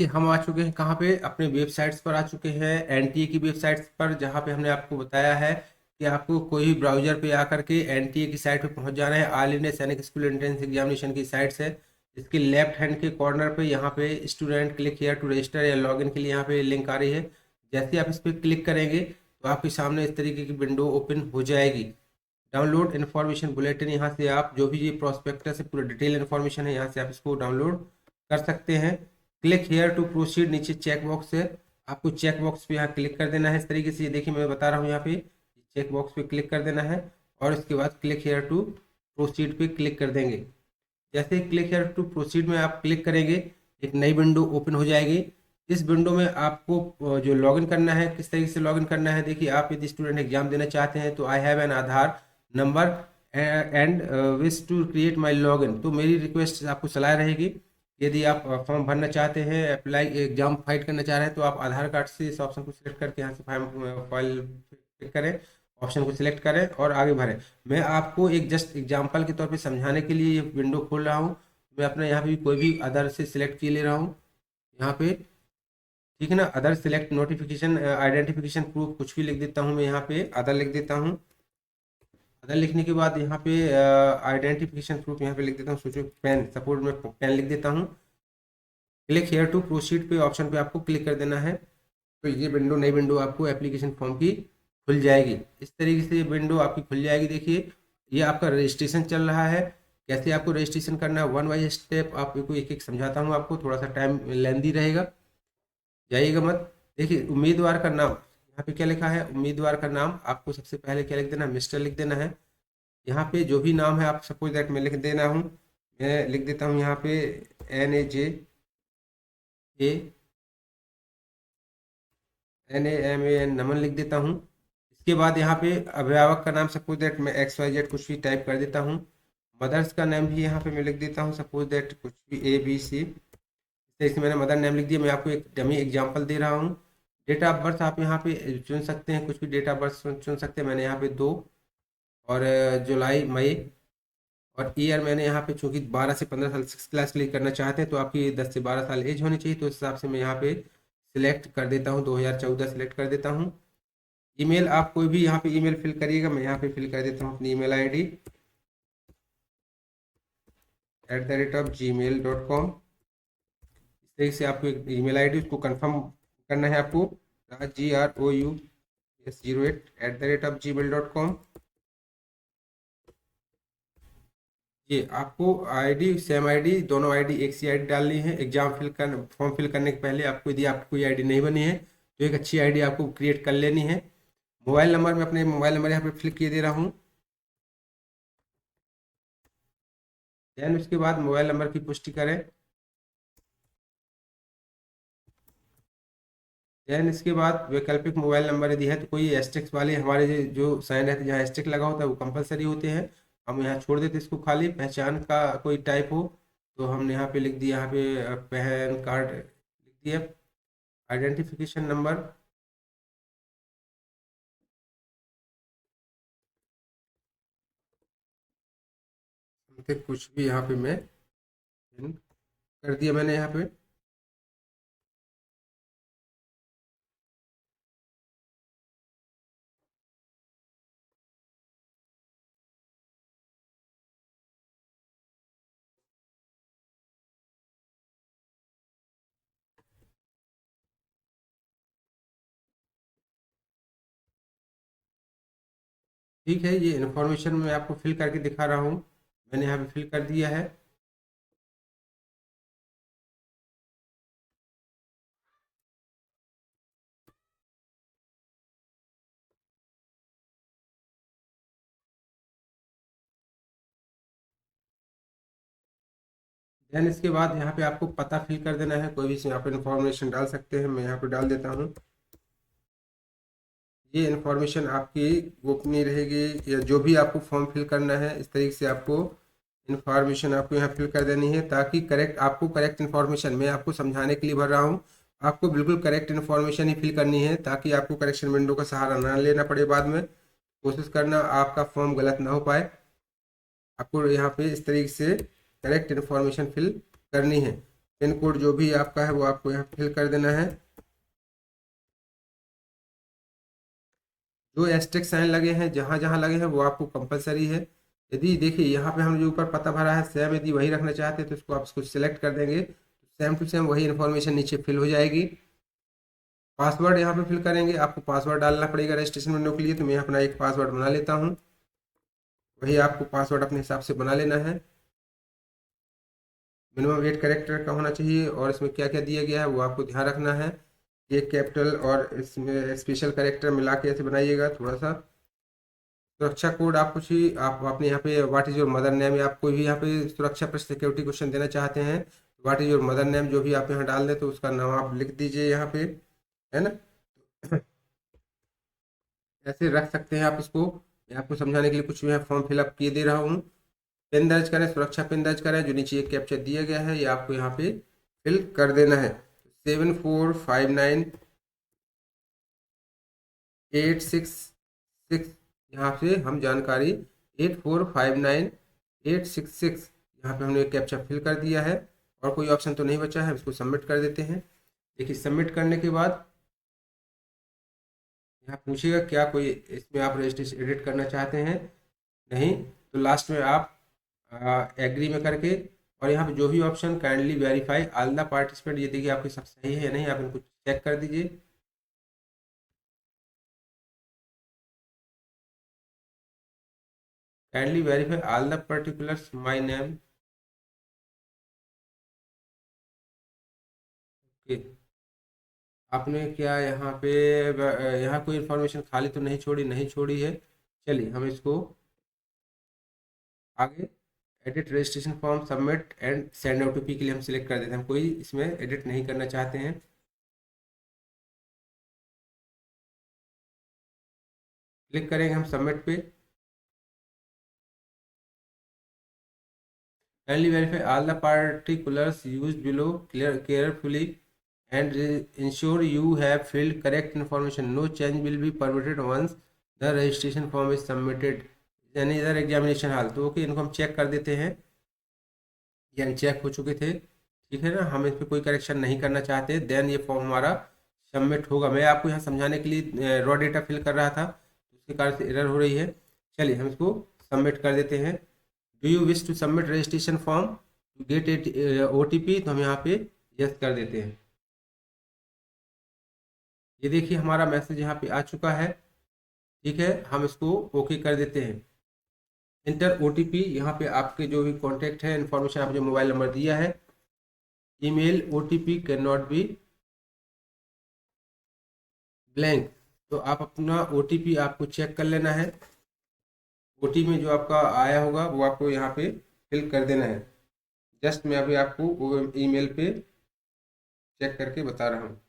कि हम आ चुके हैं कहाँ पे, अपने वेबसाइट्स पर आ चुके हैं, एनटीए की वेबसाइट्स पर, जहाँ पे हमने आपको बताया है कि आपको कोई भी ब्राउजर पे आकर के एनटीए की साइट पे पहुंच जाना है। All India Sainik school entrance examination की साइट्स है। इसके लेफ्ट हैंड के कॉर्नर पे यहाँ पे student click here to register या लॉगिन के लिए यहाँ पे लिंक आ रही है। जैसे ही आप इस पर क्लिक करेंगे तो आपके सामने इस तरीके की विंडो ओपन हो जाएगी। डाउनलोड इन्फॉर्मेशन बुलेटिन, यहाँ से आप जो भी ये प्रोस्पेक्टस है, पूरा डिटेल इन्फॉर्मेशन है, यहाँ से आप इसको डाउनलोड कर सकते हैं। क्लिक हेयर टू प्रोसीड, नीचे चेक बॉक्स है, आपको चेक बॉक्स पे यहाँ क्लिक कर देना है। इस तरीके से ये देखिए मैं बता रहा हूँ, यहाँ पे चेक बॉक्स पे क्लिक कर देना है और इसके बाद क्लिक हेयर टू प्रोसीड पे क्लिक कर देंगे। जैसे ही क्लिक हेयर टू प्रोसीड में आप क्लिक करेंगे एक नई विंडो ओपन हो जाएगी। इस विंडो में आपको जो लॉगिन करना है, किस तरीके से लॉगिन करना है, देखिए आप यदि स्टूडेंट एग्जाम देना चाहते हैं तो I have an Aadhaar number and wish to create my login, तो मेरी रिक्वेस्ट आपको सलाह रहेगी, यदि आप फॉर्म भरना चाहते हैं, अप्लाई एग्जाम फाइट करना चाह रहे हैं, तो आप आधार कार्ड से इस ऑप्शन को सिलेक्ट करके यहाँ से फाइल क्लिक करें, ऑप्शन को सिलेक्ट करें और आगे भरें। मैं आपको एक जस्ट एग्जांपल के तौर पे समझाने के लिए ये विंडो खोल रहा हूँ। मैं अपना यहाँ पे कोई भी अदर से सिलेक्ट किए ले रहा हूँ यहाँ पे, ठीक है ना। Other select notification identification proof कुछ भी लिख देता हूँ मैं, यहाँ पे अदर लिख देता हूँ। अदर लिखने के बाद यहाँ पे आइडेंटिफिकेशन प्रूफ यहाँ पे लिख देता हूँ, सोचो पेन, सपोर्ट में पेन लिख देता हूँ। क्लिक हेयर टू प्रोसीड पे ऑप्शन पे आपको क्लिक कर देना है, तो ये विंडो, नई विंडो आपको एप्लीकेशन फॉर्म की खुल जाएगी। इस तरीके से ये विंडो आपकी खुल जाएगी। देखिए ये आपका रजिस्ट्रेशन चल रहा है। कैसे आपको रजिस्ट्रेशन करना है, वन बाई स्टेप आपको एक एक समझाता हूँ, आपको थोड़ा सा टाइम लेंदी रहेगा, जाइएगा मत। देखिए उम्मीदवार का नाम, यहाँ पे क्या लिखा है, उम्मीदवार का नाम आपको सबसे पहले क्या लिख देना है, मिस्टर लिख देना है। यहाँ पे जो भी नाम है आप सपोज दैट मैं लिख देना हूँ, मैं लिख देता हूँ यहाँ पे NAJANAMAN, नमन लिख देता हूँ। इसके बाद यहाँ पे अभिभावक का नाम सपोज दैट मैं XYZ कुछ भी टाइप कर देता हूँ। मदर्स का नाम भी यहाँ पे मैं लिख देता हूँ, सपोज दैट कुछ भी ABC। जैसे मैंने मदर नेम लिख दिया, मैं आपको एक डमी एग्जांपल दे रहा हूँ। डेट ऑफ बर्थ आप यहाँ पे चुन सकते हैं, कुछ भी डेट ऑफ बर्थ चुन सकते हैं। मैंने यहाँ पे 2 और जुलाई मई, और ईयर मैंने यहाँ पे चूंकि 12 से 15 साल 6 क्लास के लिए करना चाहते हैं तो आपकी 10 से 12 साल एज होनी चाहिए, तो उस हिसाब से मैं यहाँ पे सिलेक्ट कर देता हूँ 2014 सिलेक्ट कर देता हूँ। ईमेल आप कोई भी यहाँ पे ईमेल फिल करिएगा, मैं यहाँ पे फिल कर देता हूँ अपनी ईमेल ID @gmail.com। इस तरीके से आपको एक ईमेल ID उसको कंफर्म करना है आपको, ROUS08 ये आपको आईडी सेम आईडी, दोनों आईडी एक सी आईडी डालनी है। एग्जाम फिल कर फॉर्म फिल करने के पहले आपको, यदि आपकी कोई आईडी नहीं बनी है तो एक अच्छी आईडी आपको क्रिएट कर लेनी है। मोबाइल नंबर, मैं अपने मोबाइल नंबर यहाँ पे फिल किए दे रहा हूँ। देन उसके बाद मोबाइल नंबर की पुष्टि करें। देन इसके बाद वैकल्पिक मोबाइल नंबर यदि है तो कोई एस्ट्रिक्स वाले हमारे जो साइन रहते हैं, जहाँ एस्ट्रिक लगा होता है वो कंपलसरी होते हैं, हम यहाँ छोड़ देते इसको खाली। पहचान का कोई टाइप हो तो हमने यहाँ पे लिख दिया, यहाँ पे पैन कार्ड लिख दिया। आइडेंटिफिकेशन नंबर, फिर कुछ भी यहाँ पे मैं कर दिया मैंने यहाँ पे। ठीक है, ये इन्फॉर्मेशन मैं आपको फिल करके दिखा रहा हूँ, मैंने यहाँ पे फिल कर दिया है। देन इसके बाद यहाँ पे आपको पता फिल कर देना है, कोई भी यहाँ पे इन्फॉर्मेशन डाल सकते हैं, मैं यहाँ पे डाल देता हूँ। ये इन्फॉर्मेशन आपकी गोपनीय रहेगी, या जो भी आपको फॉर्म फिल करना है इस तरीके से आपको इन्फॉर्मेशन आपको यहाँ फिल कर देनी है, ताकि करेक्ट आपको करेक्ट इन्फॉर्मेशन, मैं आपको समझाने के लिए भर रहा हूँ, आपको बिल्कुल करेक्ट इन्फॉर्मेशन ही फिल करनी है, ताकि आपको करेक्शन विंडो का सहारा ना लेना पड़े बाद में। कोशिश करना आपका फॉर्म गलत ना हो पाए। आपको यहाँ पे इस तरीके से करेक्ट इन्फॉर्मेशन फिल करनी है। पिन कोड जो भी आपका है वो आपको यहाँ फिल कर देना है। जो एस्टेरिक साइन लगे हैं, जहाँ जहाँ लगे हैं वो आपको कंपलसरी है। यदि देखिए यहाँ पे हमने जो ऊपर पता भरा है सेम, यदि वही रखना चाहते हैं तो इसको आप इसको सिलेक्ट कर देंगे, सेम टू सेम वही इन्फॉर्मेशन नीचे फिल हो जाएगी। पासवर्ड यहाँ पे फिल करेंगे, आपको पासवर्ड डालना पड़ेगा रजिस्ट्रेशन विंडो के लिए, तो मैं अपना एक पासवर्ड बना लेता हूँ। वही आपको पासवर्ड अपने हिसाब से बना लेना है। मिनिमम 8 कैरेक्टर का होना चाहिए, और इसमें क्या क्या दिया गया है वो आपको ध्यान रखना है। एक कैपिटल और इसमें स्पेशल कैरेक्टर मिला के ऐसे बनाइएगा थोड़ा सा। सुरक्षा कोड आप कुछ ही आप अपने यहाँ पे what is your mother name, या आप कोई भी यहाँ पे सुरक्षा पर सिक्योरिटी क्वेश्चन देना चाहते हैं, what is your mother name जो भी आप यहाँ डाल दें तो उसका नाम आप लिख दीजिए यहाँ पे, है ना। ऐसे रख सकते हैं आप इसको। मैं आपको समझाने के लिए कुछ भी फॉर्म फिलअप किए दे रहा हूँ। पिन दर्ज करें, सुरक्षा पिन दर्ज करें, जो नीचे एक कैप्चर दिया गया है ये आपको यहाँ पे फिल कर देना है। 7459866, यहाँ से हम जानकारी 8459866 यहाँ पे हमने कैप्चर फिल कर दिया है, और कोई ऑप्शन तो नहीं बचा है। इसको सबमिट कर देते हैं। देखिए सबमिट करने के बाद यहाँ पूछेगा क्या कोई इसमें आप रजिस्ट्रेशन एडिट करना चाहते हैं, नहीं, तो लास्ट में आप एग्री में करके, और यहाँ पे जो भी option kindly verify all the participant, ये देखिए आपके सब सही है या नहीं, आप इनको चेक कर दीजिए। Kindly verify all the particulars my name. Okay, आपने क्या यहाँ पे यहाँ कोई इन्फॉर्मेशन खाली तो नहीं छोड़ी, नहीं छोड़ी है। चलिए हम इसको आगे edit registration form submit and send OTP के लिए हम सिलेक्ट कर देते हैं। हम कोई इसमें एडिट नहीं करना चाहते हैं। क्लिक करेंगे हम सबमिट पे। Kindly verify all the particulars used below carefully and ensure you have filled correct information. No change will be permitted once the registration form is submitted. यानी इधर एग्जामिनेशन हाल तो ओके, इनको हम चेक कर देते हैं, यानी चेक हो चुके थे, ठीक है ना। हम इस पर कोई करेक्शन नहीं करना चाहते, देन ये फॉर्म हमारा सबमिट होगा। मैं आपको यहाँ समझाने के लिए रॉ डेटा फिल कर रहा था, उसके कारण से एरर हो रही है। चलिए हम इसको सबमिट कर देते हैं। Do you wish to submit registration form to get it OTP, तो हम यहाँ पे यस कर देते हैं। ये देखिए हमारा मैसेज यहाँ पे आ चुका है, ठीक है। हम इसको ओके कर देते हैं। इंटर OTP, यहाँ पे आपके जो भी कॉन्टैक्ट है, इन्फॉर्मेशन, आप जो मोबाइल नंबर दिया है, email OTP can not be blank, तो आप अपना OTP आपको चेक कर लेना है। OTP में जो आपका आया होगा वो आपको यहाँ पे फिल कर देना है। जस्ट मैं अभी आपको वो ईमेल पे चेक करके बता रहा हूँ।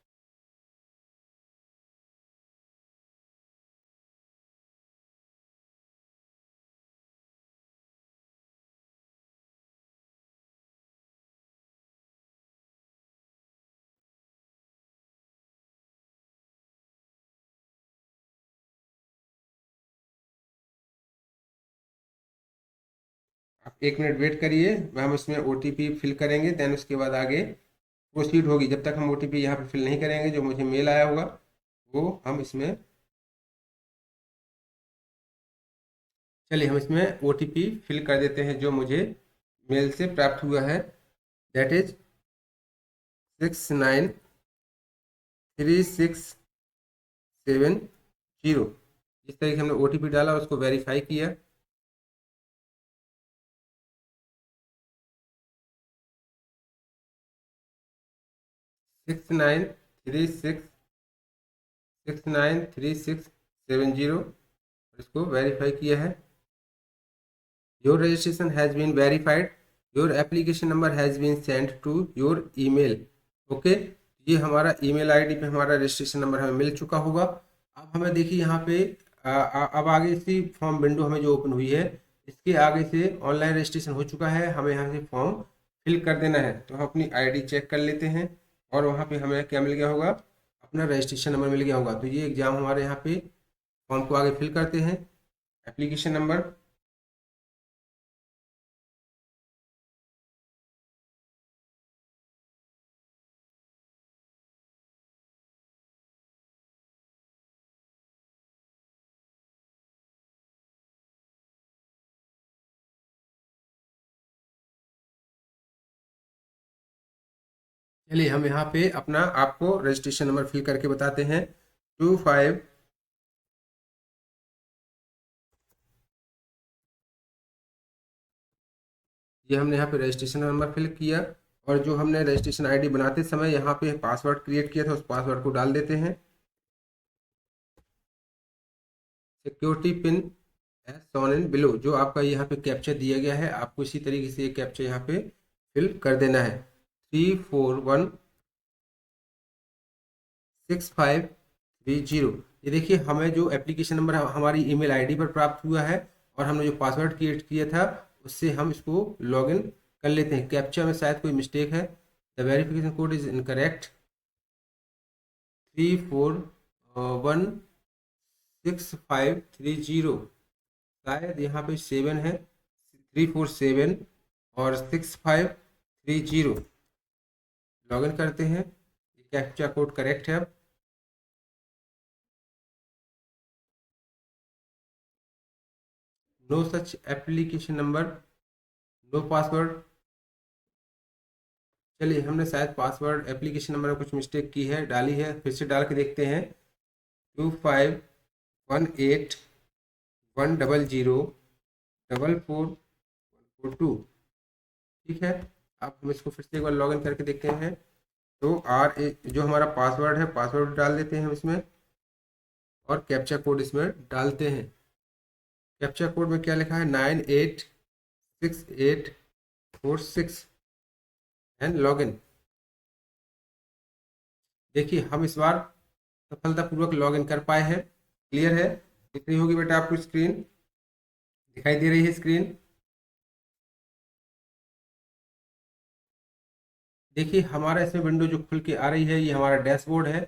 आप 1 मिनट वेट करिए, हम इसमें OTP फिल करेंगे, देन उसके बाद आगे प्रोसीड होगी। जब तक हम OTP यहाँ पे फिल नहीं करेंगे, जो मुझे मेल आया होगा वो हम इसमें, चलिए हम इसमें OTP फिल कर देते हैं जो मुझे मेल से प्राप्त हुआ है। That is 693670। जिस तरीके से हमने OTP डाला उसको वेरीफाई किया। सिक्स नाइन थ्री सिक्स 693670, इसको वेरीफाई किया है। Your registration has been verified, your application number has been send to your email. Okay, ये हमारा ईमेल आईडी पे हमारा रजिस्ट्रेशन नंबर हमें मिल चुका होगा। अब हमें देखिए यहाँ पे अब आगे इसी फॉर्म विंडो हमें जो ओपन हुई है, इसके आगे से ऑनलाइन रजिस्ट्रेशन हो चुका है, हमें यहाँ से फॉर्म फिल कर देना है। तो हम अपनी ID चेक कर लेते हैं, और वहाँ पे हमें क्या मिल गया होगा, अपना रजिस्ट्रेशन नंबर मिल गया होगा। तो ये एग्ज़ाम हमारे यहाँ पे फॉर्म को आगे फिल करते हैं। एप्लीकेशन नंबर, चलिए हम यहाँ पे अपना आपको रजिस्ट्रेशन नंबर फिल करके बताते हैं। 25, ये हमने यहाँ पे रजिस्ट्रेशन नंबर फिल किया, और जो हमने रजिस्ट्रेशन आईडी बनाते समय यहाँ पे पासवर्ड क्रिएट किया था, उस पासवर्ड को डाल देते हैं। Security pin as shown in below, जो आपका यहाँ पे कैप्चा दिया गया है, आपको इसी तरीके से ये कैप्चा यहाँ पे फिल कर देना है। 3416530। ये देखिए हमें जो एप्लीकेशन नंबर हमारी ईमेल आईडी पर प्राप्त हुआ है, और हमने जो पासवर्ड क्रिएट किया था उससे हम इसको लॉगिन कर लेते हैं। कैप्चा में शायद कोई मिस्टेक है। The verification code is incorrect. 3416530, शायद यहाँ पे 7 है। 347 और 6530 लॉगिन करते हैं। कैप्चा कोड करेक्ट है। अब no such application number, no password. चलिए हमने शायद पासवर्ड एप्लीकेशन नंबर में कुछ मिस्टेक की है, डाली है, फिर से डाल के देखते हैं। 251810044442। ठीक है, अब हम इसको फिर से एक बार लॉगिन करके देखते हैं। तो जो हमारा पासवर्ड है, पासवर्ड डाल देते हैं हम इसमें, और कैप्चा कोड इसमें डालते हैं। कैप्चा कोड में क्या लिखा है? 986846 एंड लॉगिन। देखिए हम इस बार सफलतापूर्वक लॉगिन कर पाए हैं। क्लियर है? दिख रही होगी बेटा आपको स्क्रीन, दिखाई दे रही है स्क्रीन? देखिए हमारा इसमें विंडो जो खुल के आ रही है, ये हमारा डैशबोर्ड है।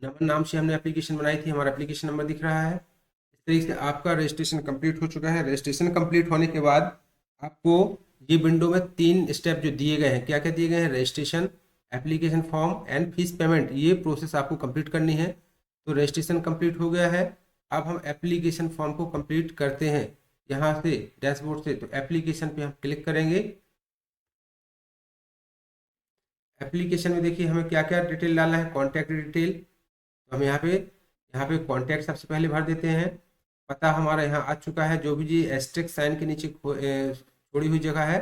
नमन नाम से हमने एप्लीकेशन बनाई थी, हमारा एप्लीकेशन नंबर दिख रहा है। इस तरीके से आपका रजिस्ट्रेशन कंप्लीट हो चुका है। रजिस्ट्रेशन कंप्लीट होने के बाद आपको ये विंडो में 3 स्टेप जो दिए गए हैं, क्या क्या दिए गए हैं? Registration, application form and fees payment. ये प्रोसेस आपको कंप्लीट करनी है। तो रजिस्ट्रेशन कंप्लीट हो गया है। अब हम एप्लीकेशन फॉर्म को कंप्लीट करते हैं यहाँ से डैशबोर्ड से। तो एप्लीकेशन पे हम क्लिक करेंगे। एप्लीकेशन में देखिए हमें क्या क्या डिटेल डालना है। कॉन्टैक्ट डिटेल, तो हम यहाँ पे कॉन्टैक्ट सबसे पहले भर देते हैं। पता हमारा यहाँ आ चुका है। जो भी जी एस्टेरिक साइन के नीचे छोड़ी हुई जगह है,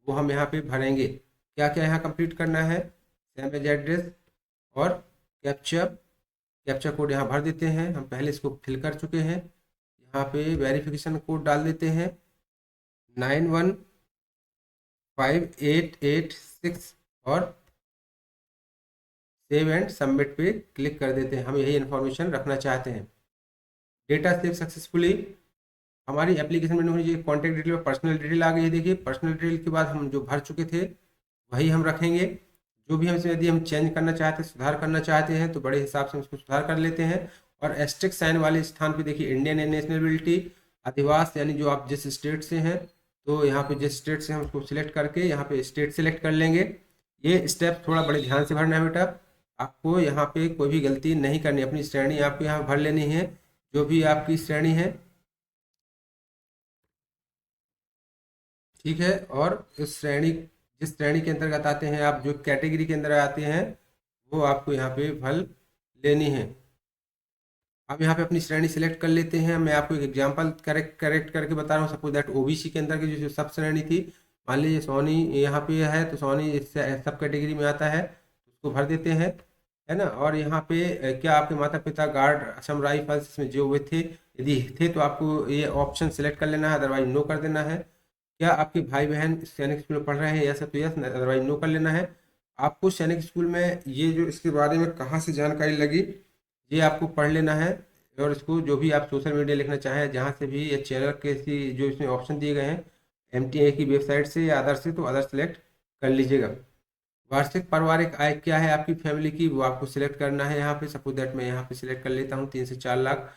वो हम यहाँ पे भरेंगे। क्या क्या यहाँ कंप्लीट करना है? सेम एज एड्रेस और कैप्चा। कैप्चा कोड यहाँ भर देते हैं, हम पहले इसको फिल कर चुके हैं। यहाँ पे वेरिफिकेशन कोड डाल देते हैं 915886, और सेव एंड सबमिट पे क्लिक कर देते हैं। हम यही इन्फॉर्मेशन रखना चाहते हैं। Data save successfully. हमारी एप्लीकेशन में होनी चाहिए कॉन्टैक्ट डिटेल और पर्सनल डिटेल आ गई है। देखिए पर्सनल डिटेल के बाद हम जो भर चुके थे वही हम रखेंगे। जो भी हम इसमें यदि हम चेंज करना चाहते हैं, सुधार करना चाहते हैं, तो बड़े हिसाब से हम उसको सुधार कर लेते हैं। और एस्टेरिक साइन वाले स्थान पे देखिए इंडियन नेशनलिटी, अधिवास, यानी जो आप जिस स्टेट से हैं, तो यहाँ पे जिस स्टेट से हम उसको सिलेक्ट करके यहाँ पे स्टेट सिलेक्ट कर लेंगे। ये स्टेप थोड़ा बड़े ध्यान से भरना है बेटा। आपको यहाँ पे कोई भी गलती नहीं करनी, अपनी श्रेणी आपको यहाँ भर लेनी है, जो भी आपकी श्रेणी है। ठीक है, और इस श्रेणी, जिस श्रेणी के अंतर्गत आते हैं आप, जो कैटेगरी के अंदर आते हैं, वो आपको यहाँ पे भर लेनी है। अब यहाँ पे अपनी श्रेणी सिलेक्ट कर लेते हैं। मैं आपको एक एग्जांपल करेक्ट करके बता रहा हूँ। सपोज दैट ओबीसी के अंदर की जो सब श्रेणी थी, मान लीजिए सोनी यहाँ पे है, तो सोनी इस सब कैटेगरी में आता है, उसको भर देते हैं, है ना। और यहाँ पे क्या आपके माता पिता गार्ड असम राइफल्स इसमें जो हुए थे, यदि थे तो आपको ये ऑप्शन सिलेक्ट कर लेना है, अदरवाइज नो कर देना है। क्या आपके भाई बहन सैनिक स्कूल में पढ़ रहे हैं? यस तो यस, अदरवाइज नो कर लेना है। आपको सैनिक स्कूल में ये जो इसके बारे में कहाँ से जानकारी लगी, ये आपको पढ़ लेना है। और इसको जो भी आप सोशल मीडिया लिखना चाहें, जहाँ से भी, ये चैनल के जो इसमें ऑप्शन दिए गए हैं एमटीए की वेबसाइट से या अदर से, तो अदर सेलेक्ट कर लीजिएगा। वार्षिक पारिवारिक आय क्या है आपकी फैमिली की, वो आपको सिलेक्ट करना है यहाँ पे। सपोज दैट मैं यहाँ पे सिलेक्ट कर लेता हूँ 3 से 4 लाख,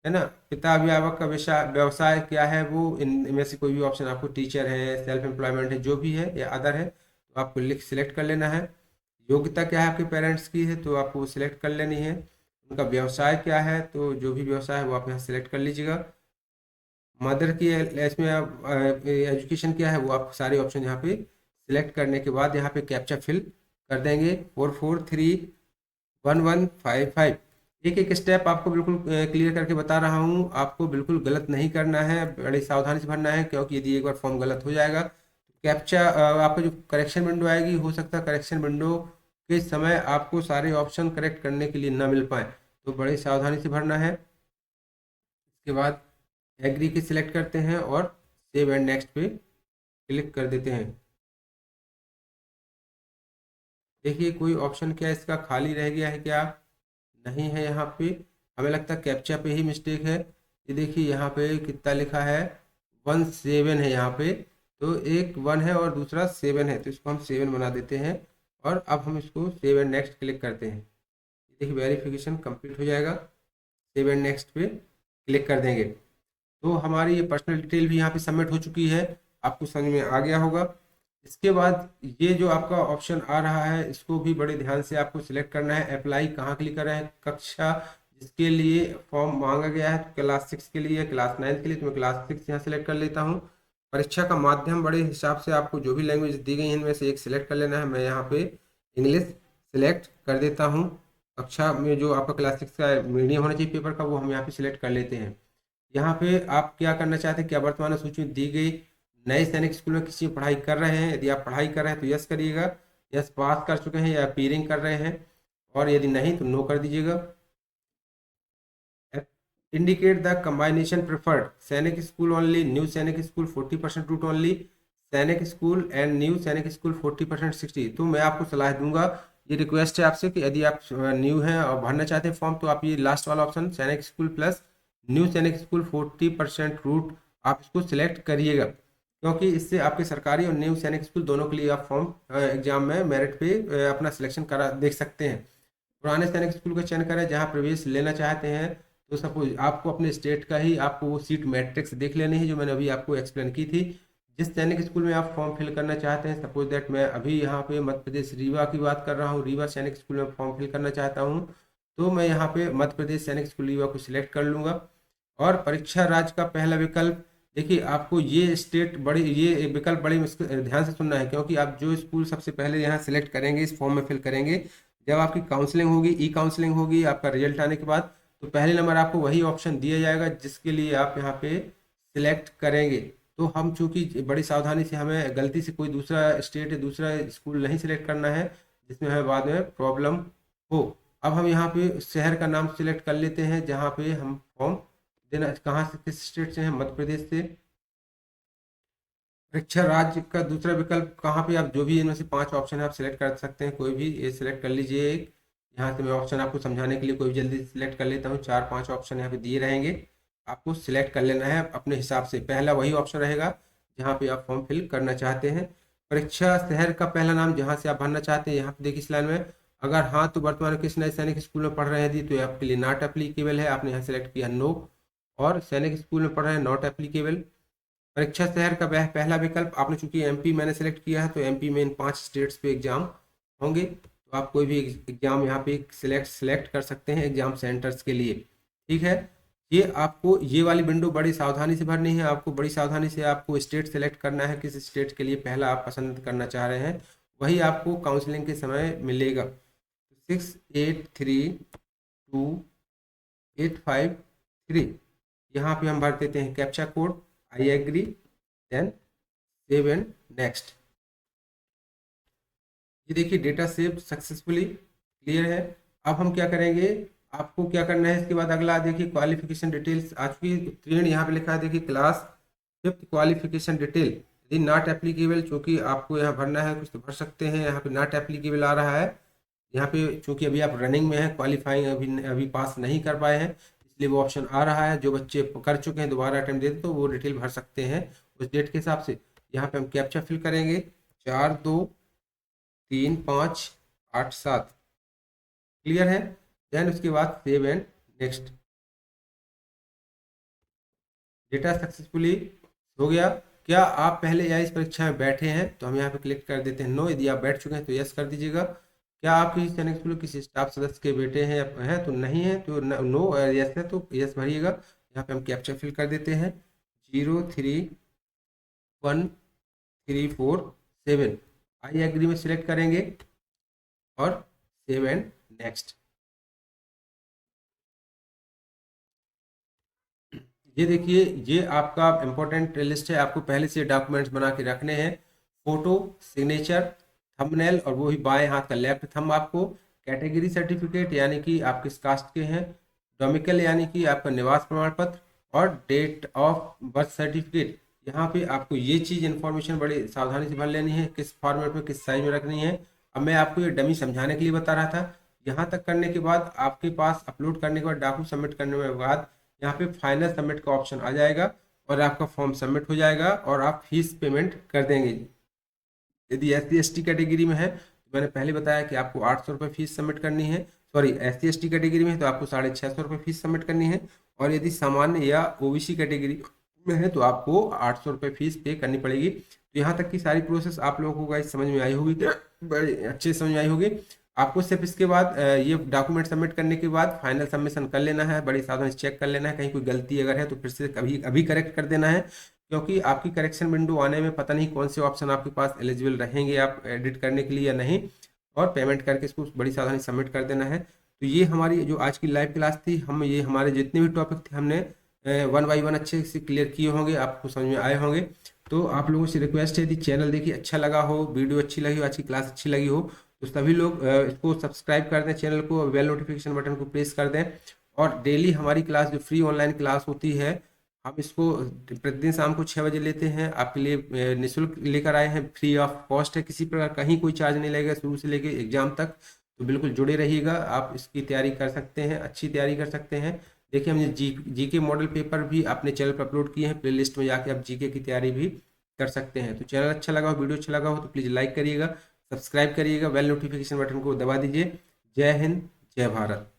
है ना। पिता अभिभावक का व्यवसाय क्या है, वो इनमें से कोई भी ऑप्शन आपको, टीचर है, सेल्फ एम्प्लॉयमेंट है, जो भी है या अदर है, तो आपको सिलेक्ट कर लेना है। योग्यता क्या है आपके पेरेंट्स की है, तो आपको सिलेक्ट कर लेनी है। उनका व्यवसाय क्या है, तो जो भी व्यवसाय है वो आप यहाँ सिलेक्ट कर लीजिएगा। मदर की इसमें एजुकेशन क्या है, वो आप सारे ऑप्शन यहाँ पे सिलेक्ट करने के बाद यहाँ पे कैप्चा फिल कर देंगे 44311155। एक एक स्टेप आपको बिल्कुल क्लियर करके बता रहा हूँ, आपको बिल्कुल गलत नहीं करना है, बड़ी सावधानी से भरना है, क्योंकि यदि एक बार फॉर्म गलत हो जाएगा कैप्चा आपको जो करेक्शन विंडो आएगी, हो सकता है करेक्शन विंडो के समय आपको सारे ऑप्शन करेक्ट करने के लिए ना मिल पाए, तो बड़ी सावधानी से भरना है। इसके बाद एग्री की सिलेक्ट करते हैं और सेव एंड नेक्स्ट पे क्लिक कर देते हैं। देखिए कोई ऑप्शन क्या इसका खाली रह गया है क्या? नहीं है यहाँ पे, हमें लगता है कैप्चा पे ही मिस्टेक है। ये देखिए यहाँ पे कितना लिखा है, 17 है यहाँ पे, तो एक 1 है और दूसरा 7 है, तो इसको हम 7 बना देते हैं। और अब हम इसको सेव एंड नेक्स्ट क्लिक करते हैं। ये देखिए वेरिफिकेशन कंप्लीट हो जाएगा, सेव एंड नेक्स्ट पे क्लिक कर देंगे तो हमारी ये पर्सनल डिटेल भी यहाँ पे सबमिट हो चुकी है, आपको समझ में आ गया होगा। इसके बाद ये जो आपका ऑप्शन आ रहा है, इसको भी बड़े ध्यान से आपको सिलेक्ट करना है। अप्लाई कहाँ क्लिक कर रहे हैं? कक्षा जिसके लिए फॉर्म मांगा गया है, तो क्लास 6 के लिए, क्लास 9 के लिए, तो मैं क्लास 6 यहाँ सेलेक्ट कर लेता हूँ। परीक्षा का माध्यम बड़े हिसाब से आपको जो भी लैंग्वेज दी गई है इनमें से एक सिलेक्ट कर लेना है। मैं यहाँ पे इंग्लिश सिलेक्ट कर देता हूँ। कक्षा में जो आपका क्लास 6 का मीडियम होना चाहिए पेपर का, वो हम यहाँ पे सिलेक्ट कर लेते हैं। यहाँ पे आप क्या करना चाहते हैं, क्या वर्तमान सूची में दी गई नए सैनिक स्कूल में किसी पढ़ाई कर रहे हैं? यदि आप पढ़ाई कर रहे हैं तो यस करिएगा, यस पास कर चुके हैं या अपीयरिंग कर रहे हैं, और यदि नहीं तो नो कर दीजिएगा। इंडिकेट द कम्बाइनेशन प्रेफर्ड, सैनिक स्कूल ओनली, न्यू सैनिक स्कूल 40% रूट ओनली, सैनिक स्कूल एंड न्यू सैनिक स्कूल 40% 60। तो मैं आपको सलाह दूंगा, ये रिक्वेस्ट है आपसे कि यदि आप न्यू हैं और भरना चाहते हैं फॉर्म, तो आप ये लास्ट वाला ऑप्शन सैनिक स्कूल प्लस न्यू सैनिक स्कूल 40% रूट आप इसको सिलेक्ट करिएगा, क्योंकि इससे आपके सरकारी और न्यू सैनिक स्कूल दोनों के लिए आप फॉर्म एग्जाम में मेरिट पे अपना सिलेक्शन करा देख सकते हैं। पुराने सैनिक स्कूल का चयन करें जहां प्रवेश लेना चाहते हैं, तो सपोज आपको अपने स्टेट का ही आपको वो सीट मैट्रिक्स देख लेनी है जो मैंने अभी आपको एक्सप्लेन की थी। जिस सैनिक स्कूल में आप फॉर्म फिल करना चाहते हैं, सपोज दैट मैं अभी यहाँ पे मध्य प्रदेश रीवा की बात कर रहा हूँ, रीवा सैनिक स्कूल में फॉर्म फिल करना चाहता हूँ, तो मैं यहाँ पे मध्य प्रदेश सैनिक स्कूल रीवा को सिलेक्ट कर लूँगा। और परीक्षा राज्य का पहला विकल्प, देखिए आपको ये स्टेट बड़ी, ये विकल्प बड़ी ध्यान से सुनना है, क्योंकि आप जो स्कूल सबसे पहले यहाँ सिलेक्ट करेंगे, इस फॉर्म में फिल करेंगे, जब आपकी काउंसलिंग होगी, ई काउंसलिंग होगी आपका रिजल्ट आने के बाद, तो पहले नंबर आपको वही ऑप्शन दिया जाएगा जिसके लिए आप यहाँ पे सिलेक्ट करेंगे। तो हम चूंकि बड़ी सावधानी से, हमें गलती से कोई दूसरा स्टेट या दूसरा स्कूल नहीं सिलेक्ट करना है जिसमें हमें बाद में प्रॉब्लम हो। अब हम यहाँ पे शहर का नाम सिलेक्ट कर लेते हैं जहाँ पे हम फॉर्म देना, कहाँ से, किस स्टेट से हैं? मध्य प्रदेश से। परीक्षा राज्य का दूसरा विकल्प कहाँ पे, आप जो भी इनमें से 5 ऑप्शन है आप सिलेक्ट कर सकते हैं, कोई भी ये सिलेक्ट कर लीजिए एक। यहाँ से मैं ऑप्शन आपको समझाने के लिए कोई भी जल्दी सिलेक्ट कर लेता हूँ, 4-5 ऑप्शन यहाँ पे दिए रहेंगे, आपको सिलेक्ट कर लेना है अपने हिसाब से। पहला वही ऑप्शन रहेगा जहाँ पे आप फॉर्म फिल करना चाहते हैं। परीक्षा शहर का पहला नाम जहाँ से आप भरना चाहते हैं, यहाँ पे देखिए इस लाइन में, अगर हाँ तो वर्तमान में किस नए सैनिक स्कूल में पढ़ रहे हैं दी, तो ये आपके लिए नॉट एप्लीकेबल है, आपने यहाँ सेलेक्ट किया नो। और सैनिक स्कूल में पढ़ रहे हैं, नॉट एप्लीकेबल। परीक्षा शहर का पहला विकल्प, आपने चूंकि एमपी मैंने सेलेक्ट किया है, तो एमपी में इन 5 स्टेट्स पे एग्जाम होंगे, तो आप कोई भी एग्जाम यहाँ पे सिलेक्ट कर सकते हैं एग्जाम सेंटर्स के लिए। ठीक है, ये आपको ये वाली विंडो बड़ी सावधानी से भरनी है, आपको बड़ी सावधानी से आपको स्टेट सेलेक्ट करना है, किस स्टेट के लिए पहला आप पसंद करना चाह रहे हैं, वही आपको काउंसलिंग के समय मिलेगा। 683285 यहाँ पे हम भर देते हैं captcha code, I agree, then save and next. ये देखिए डेटा सेव सक्सेसफुली क्लियर है। अब हम क्या करेंगे, आपको क्या करना है इसके बाद अगला, देखिए क्वालिफिकेशन डिटेल्स आ चुकी है, उत्तीर्ण यहाँ पे लिखा है, देखिए क्लास 5th क्वालिफिकेशन डिटेल, यदि नॉट एप्लीकेबल, चूंकि आपको यहाँ भरना है कुछ तो भर सकते हैं, यहाँ पे नॉट एप्लीकेबल आ रहा है, यहाँ पे चूंकि अभी आप रनिंग में हैं, क्वालिफाइंग अभी अभी पास नहीं कर पाए हैं, इसलिए वो ऑप्शन आ रहा है। जो बच्चे कर चुके हैं दोबारा अटेम्प्ट देते तो वो डिटेल भर सकते हैं उस डेट के हिसाब से। यहाँ पे हम कैप्चा फिल करेंगे, 423587, क्लियर है। देन उसके बाद save and next, data successfully हो गया। क्या आप पहले या इस परीक्षा में बैठे हैं, तो हम यहाँ पे क्लिक कर देते हैं नो, यदि आप बैठ चुके हैं तो यस कर दीजिएगा। क्या आप किसी सैनिक स्कूल किसी स्टाफ सदस्य के बेटे हैं हैं तो नहीं है तो नो, यस है तो यस भरिएगा। यहाँ पे हम कैप्चा फिल कर देते हैं 0311347, आई एग्री में सिलेक्ट करेंगे। और सेव एंड नेक्स्ट। ये देखिए, ये आपका इम्पोर्टेंट लिस्ट है, आपको पहले से डॉक्यूमेंट्स बना के रखने हैं। फोटो, सिग्नेचर, थंबनेल और वो ही बाएं हाथ का लेफ्ट थंब आपको, कैटेगरी सर्टिफिकेट यानी कि आप किस कास्ट के हैं, डोमिकल यानी कि आपका निवास प्रमाण पत्र, और डेट ऑफ बर्थ सर्टिफिकेट। यहाँ पे आपको ये चीज़ इन्फॉर्मेशन बड़ी सावधानी से भर लेनी है, किस फॉर्मेट में किस साइज में रखनी है। अब मैं आपको ये डमी समझाने के लिए बता रहा था। यहाँ तक करने के बाद आपके पास अपलोड करने के बाद डॉक्यूमेंट सबमिट करने के बाद यहाँ पे फाइनल सबमिट का ऑप्शन आ जाएगा और आपका फॉर्म सबमिट हो जाएगा और आप फीस पेमेंट कर देंगे। यदि SC/ST कैटेगरी में है तो मैंने पहले बताया कि आपको 800 रुपये फीस सबमिट करनी है। सॉरी, SC/ST कैटेगरी में है तो आपको 650 रुपये फीस सबमिट करनी है। और यदि सामान्य या OBC कैटेगरी में है तो आपको 800 रुपये फीस पे करनी पड़ेगी। तो यहाँ तक की सारी प्रोसेस आप लोगों को गाइस समझ में आई होगी, बड़े अच्छे से समझ में आई होगी। आपको सिर्फ इसके बाद ये डॉक्यूमेंट सबमिट करने के बाद फाइनल सबमिशन कर लेना है, बड़ी सावधानी से चेक कर लेना है, कहीं कोई गलती अगर है तो फिर से कभी अभी करेक्ट कर देना है, क्योंकि आपकी करेक्शन विंडो आने में पता नहीं कौन से ऑप्शन आपके पास एलिजिबल रहेंगे आप एडिट करने के लिए या नहीं। और पेमेंट करके इसको बड़ी सावधानी सबमिट कर देना है। तो ये हमारी जो आज की लाइव क्लास थी, हम ये हमारे जितने भी टॉपिक थे हमने 1 बाई 1 अच्छे से क्लियर किए होंगे, आपको समझ में आए होंगे। तो आप लोगों से रिक्वेस्ट है, यदि चैनल देखिए अच्छा लगा हो, वीडियो अच्छी लगी हो, आज की क्लास अच्छी लगी हो, तो सभी लोग इसको सब्सक्राइब कर दें, चैनल को, बेल नोटिफिकेशन बटन को प्रेस कर दें। और डेली हमारी क्लास जो फ्री ऑनलाइन क्लास होती है, हम इसको प्रतिदिन शाम को 6 बजे लेते हैं, आपके लिए निःशुल्क लेकर आए हैं, फ्री ऑफ कॉस्ट है, किसी प्रकार कहीं कोई चार्ज नहीं लगेगा शुरू से लेकर एग्जाम तक। तो बिल्कुल जुड़े रहिएगा, आप इसकी तैयारी कर सकते हैं, अच्छी तैयारी कर सकते हैं। देखिए, हमने जीके मॉडल पेपर भी अपने चैनल पर अपलोड किए हैं, प्लेलिस्ट में जाके आप जीके की तैयारी भी कर सकते हैं। तो चैनल अच्छा लगा हो, वीडियो अच्छा लगा हो तो प्लीज़ लाइक करिएगा, सब्सक्राइब करिएगा, बेल नोटिफिकेशन बटन को दबा दीजिए। जय हिंद, जय भारत।